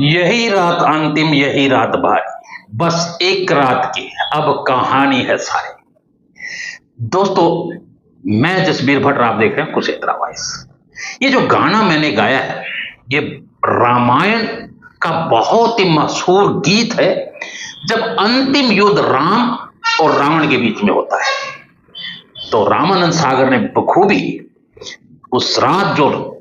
यही रात अंतिम, यही रात भारी, बस एक रात की अब कहानी है सारी। दोस्तों, मैं जसबीर भट्ट, आप देख रहे हैं कुरुक्षेत्र वॉइस। ये जो गाना मैंने गाया है, ये रामायण का बहुत ही मशहूर गीत है, जब अंतिम युद्ध राम और रावण के बीच में होता है। तो रामानंद सागर ने बखूबी उस रात, जो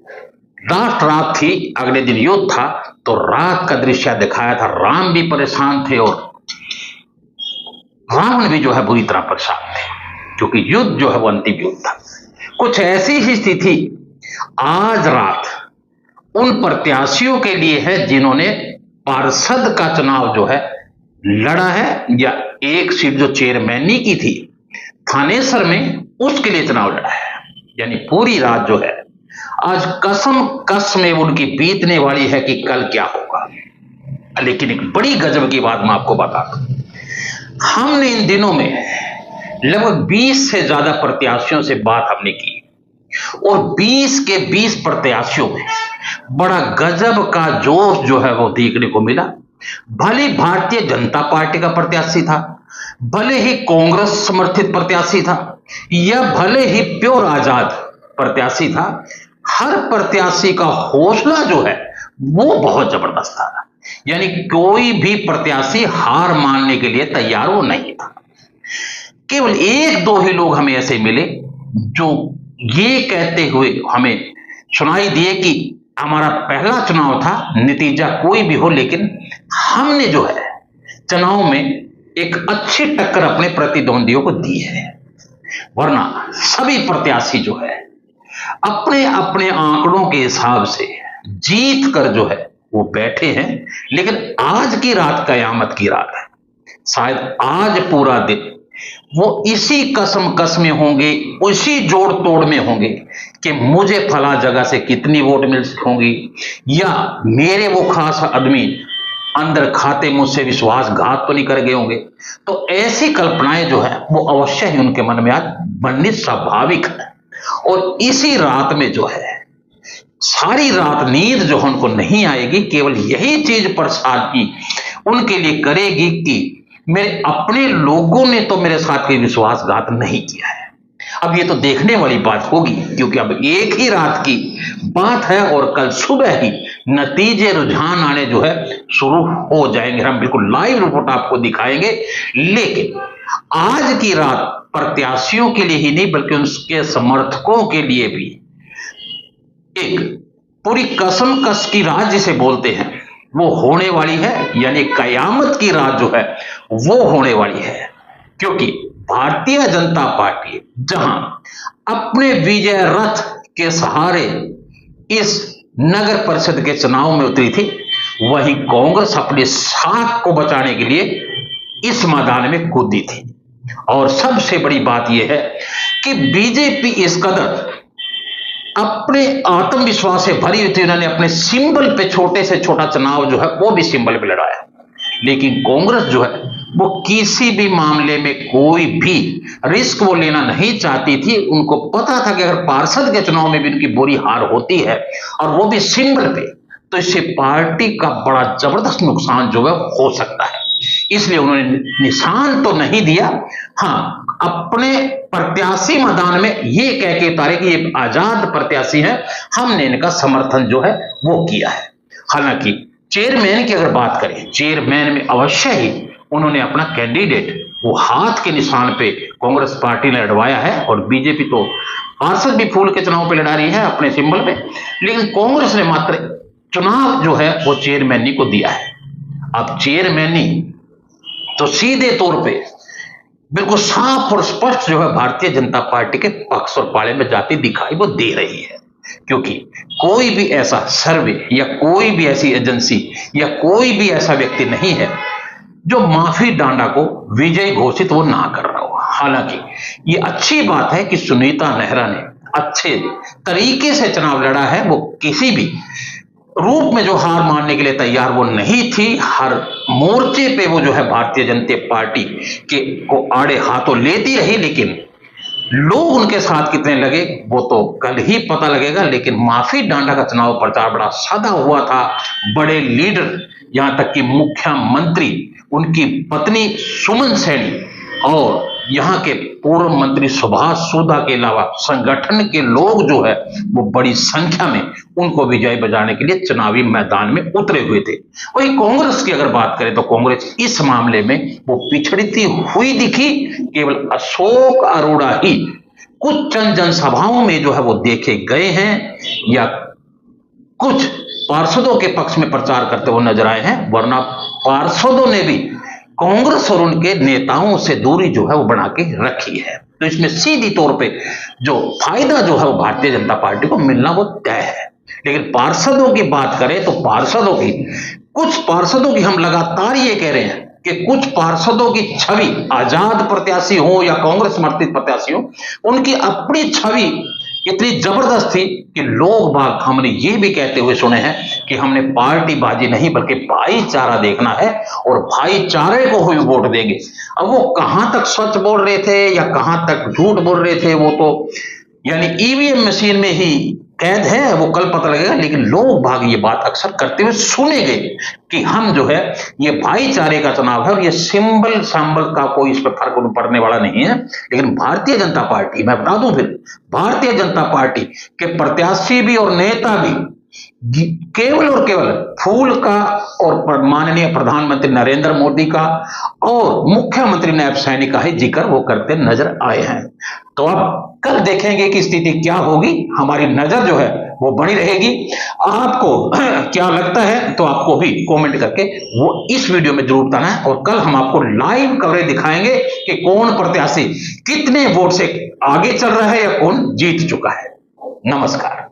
लास्ट रात थी, अगले दिन युद्ध था, तो रात का दृश्य दिखाया था। राम भी परेशान थे और रावण भी जो है बुरी तरह परेशान थे, क्योंकि युद्ध जो है वो अंतिम युद्ध था। कुछ ऐसी ही स्थिति आज रात उन प्रत्याशियों के लिए है जिन्होंने पार्षद का चुनाव जो है लड़ा है, या एक सीट जो चेयरमैनी की थी थानेसर में, उसके लिए चुनाव लड़ा है। यानी पूरी रात जो है आज कसम कस में उनकी बीतने वाली है कि कल क्या होगा। लेकिन एक बड़ी गजब की बात मैं आपको बता दूं, हमने इन दिनों में लगभग 20 से ज्यादा प्रत्याशियों से बात हमने की, और 20 के 20 प्रत्याशियों में बड़ा गजब का जोश जो है वो देखने को मिला। भले भारतीय जनता पार्टी का प्रत्याशी था, भले ही कांग्रेस समर्थित प्रत्याशी था, या भले ही प्योर आजाद प्रत्याशी था, हर प्रत्याशी का हौसला जो है वो बहुत जबरदस्त था। यानी कोई भी प्रत्याशी हार मानने के लिए तैयार वो नहीं था। केवल एक दो ही लोग हमें ऐसे मिले जो ये कहते हुए हमें सुनाई दिए कि हमारा पहला चुनाव था, नतीजा कोई भी हो, लेकिन हमने जो है चुनाव में एक अच्छी टक्कर अपने प्रतिद्वंदियों को दी है। वरना सभी प्रत्याशी जो है अपने अपने आंकड़ों के हिसाब से जीत कर जो है वो बैठे हैं। लेकिन आज की रात कयामत की रात है। शायद आज पूरा दिन वो इसी कसम कस में होंगे, उसी जोड़ तोड़ में होंगे कि मुझे फला जगह से कितनी वोट मिल होंगी, या मेरे वो खास आदमी अंदर खाते मुझसे विश्वासघात तो नहीं कर गए होंगे। तो ऐसी कल्पनाएं जो है वो अवश्य ही उनके मन में आज बननी स्वाभाविक है। और इसी रात में जो है सारी रात नींद जो है उनको नहीं आएगी। केवल यही चीज परेशानी उनके लिए करेगी कि मेरे अपने लोगों ने तो मेरे साथ कोई विश्वासघात नहीं किया है। अब ये तो देखने वाली बात होगी, क्योंकि अब एक ही रात की बात है और कल सुबह ही नतीजे रुझान आने जो है शुरू हो जाएंगे। हम बिल्कुल लाइव रिपोर्ट आपको दिखाएंगे। लेकिन आज की रात प्रत्याशियों के लिए ही नहीं, बल्कि उनके समर्थकों के लिए भी एक पूरी कसम कस की रात जिसे बोलते हैं वो होने वाली है। यानी कयामत की रात जो है वो होने वाली है, क्योंकि भारतीय जनता पार्टी जहां अपने विजय रथ के सहारे इस नगर परिषद के चुनाव में उतरी थी, वहीं कांग्रेस अपने साख को बचाने के लिए इस मैदान में कूदी थी। और सबसे बड़ी बात यह है कि बीजेपी इस कदर अपने आत्मविश्वास से भरी हुई थी, उन्होंने अपने सिंबल पे छोटे से छोटा चुनाव जो है वो भी सिंबल पे लड़ाया। लेकिन कांग्रेस जो है वो किसी भी मामले में कोई भी रिस्क वो लेना नहीं चाहती थी। उनको पता था कि अगर पार्षद के चुनाव में भी उनकी बुरी हार होती है और वो भी सिंबल पे, तो इससे पार्टी का बड़ा जबरदस्त नुकसान जो है हो सकता है। इसलिए उन्होंने निशान तो नहीं दिया, हाँ अपने प्रत्याशी मैदान में ये कह के उतारे कि ये आजाद प्रत्याशी है, हमने इनका समर्थन जो है वो किया है। हालांकि चेयरमैन की अगर बात करें, चेयरमैन में अवश्य ही उन्होंने अपना कैंडिडेट वो हाथ के निशान पे कांग्रेस पार्टी ने लड़वाया है, और बीजेपी तो पार्षद भी फूल के चुनाव पे लड़ा रही है अपने सिंबल पे। लेकिन कांग्रेस ने मात्र चुनाव जो है वो चेयरमैनी को दिया है। अब चेयरमैनी तो सीधे तौर पे बिल्कुल साफ और स्पष्ट जो है भारतीय जनता पार्टी के पक्ष और पाले में जाती दिखाई वो दे रही है, क्योंकि कोई भी ऐसा सर्वे या कोई भी ऐसी एजेंसी या कोई भी ऐसा व्यक्ति नहीं है जो माफी डांडा को विजय घोषित वो ना कर रहा हो। हालांकि ये अच्छी बात है कि सुनीता नेहरा ने अच्छे तरीके से चुनाव लड़ा है। वो किसी भी रूप में जो हार मानने के लिए तैयार वो नहीं थी। हर मोर्चे पे वो जो है भारतीय जनता पार्टी के को आड़े हाथों लेती रही, लेकिन लोग उनके साथ कितने लगे वो तो कल ही पता लगेगा। लेकिन माफी डांडा का चुनाव प्रचार बड़ा सादा हुआ था। बड़े लीडर, यहां तक कि मुख्यमंत्री, उनकी पत्नी सुमन सैनी और यहाँ के पूर्व मंत्री सुभाष सूदा के अलावा संगठन के लोग जो है वो बड़ी संख्या में उनको विजय बजाने के लिए चुनावी मैदान में उतरे हुए थे। वही कांग्रेस की अगर बात करें तो कांग्रेस इस मामले में वो पिछड़ती हुई दिखी। केवल अशोक अरोड़ा ही कुछ चंद जनसभाओं में जो है वो देखे गए हैं या कुछ पार्षदों के पक्ष में प्रचार करते हुए नजर आए हैं, वरना पार्षदों ने भी कांग्रेस और उनके नेताओं से दूरी जो है वो बना के रखी है। तो इसमें सीधी तौर पे जो फायदा जो है वो भारतीय जनता पार्टी को मिलना वो तय है। लेकिन पार्षदों की बात करें तो कुछ पार्षदों की हम लगातार ये कह रहे हैं कि कुछ पार्षदों की छवि आजाद प्रत्याशी हो या कांग्रेस समर्थित प्रत्याशी हो, उनकी अपनी छवि इतनी जबरदस्त थी कि लोग बाग हमने ये भी कहते हुए सुने हैं कि हमने पार्टी बाजी नहीं बल्कि भाईचारा देखना है और भाईचारे को ही वोट देंगे। अब वो कहां तक सच बोल रहे थे या कहां तक झूठ बोल रहे थे वो तो यानी ईवीएम मशीन में ही कैद है, वो कल पता लगेगा। लेकिन लोग भाग ये बात अक्सर करते हुए सुने गए कि हम जो है ये भाईचारे का चुनाव है और ये सिंबल संबल का कोई इस पर फर्क पड़ने वाला नहीं है। लेकिन भारतीय जनता पार्टी, मैं बता दूं फिर, भारतीय जनता पार्टी के प्रत्याशी भी और नेता भी केवल और केवल फूल का और माननीय प्रधानमंत्री नरेंद्र मोदी का और मुख्यमंत्री नायब सैनी का ही जिक्र वो करते नजर आए हैं। तो अब कल देखेंगे कि स्थिति क्या होगी। हमारी नजर जो है वो बनी रहेगी। आपको क्या लगता है तो आपको भी कमेंट करके वो इस वीडियो में जरूर बताना है। और कल हम आपको लाइव कवरेज दिखाएंगे कि कौन प्रत्याशी कितने वोट से आगे चल रहा है या कौन जीत चुका है। नमस्कार।